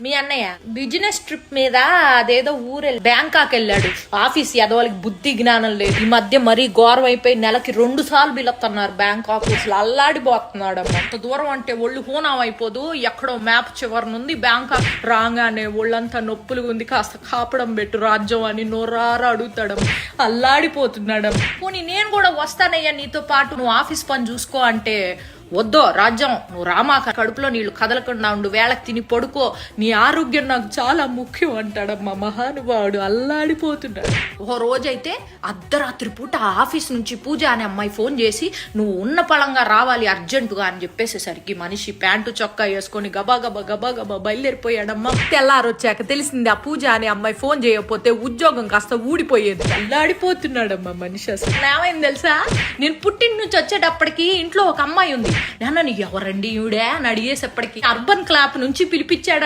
మీ అన్నయ్య business trip మీద అదేదో ఊరెళ్ళి బ్యాంకాక్ వెళ్ళాడు. ఆఫీస్ ఎదవాళ్ళకి బుద్ధి జ్ఞానం లేదు. ఈ మధ్య మరీ ఘోరం అయిపోయి నెలకి 2 సార్లు బిల్లుతున్నారు బ్యాంకాక్. అసలు అల్లాడిపోతున్నాడు. అంత దూరం అంటే ఒళ్ళు హూనం అయిపోదు. ఎక్కడో మ్యాప్ చివరనుంది బ్యాంకాక్. రాగానే ఒళ్ళంతా నొప్పులుగా ఉంది, కాస్త కాపడం పెట్టు రాజ్యం అని నోరారా అడుగుతాడు. అల్లాడిపోతున్నాడు. పోనీ నేను కూడా వస్తానయ్యా నీతో పాటు, నువ్వు ఆఫీస్ పని చూసుకో అంటే, వద్దో రాజ్యం నువ్వు రామాక, కడుపులో నీళ్లు కదలకుండా ఉండు, వేళకి తిని పడుకో, నీ ఆరోగ్యం నాకు చాలా ముఖ్యం అంటాడమ్మా మహానుభావుడు. అల్లాడిపోతున్నాడు. ఓ రోజైతే అర్ధరాత్రి పూట ఆఫీస్ నుంచి పూజ అనే అమ్మాయి ఫోన్ చేసి నువ్వు ఉన్న పళంగా రావాలి అర్జెంటుగా అని చెప్పేసేసరికి మనిషి ప్యాంటు చొక్కా వేసుకొని గబా గబా బయలుదేరిపోయాడమ్మా. తెల్లారొచ్చాక తెలిసింది ఆ పూజ అనే అమ్మాయి ఫోన్ చేయకపోతే ఉద్యోగం కాస్త ఊడిపోయేది. అల్లాడిపోతున్నాడమ్మా మనిషి. అసలు ఏమైంది తెలుసా, నేను పుట్టిన నుంచి వచ్చేటప్పటికి ఇంట్లో ఒక అమ్మాయి ఉంది. నాన్న నీకు ఎవరండి ఈవిడే అని అడిగేసేప్పటికి అర్బన్ క్లాప్ నుంచి పిలిపించాడు.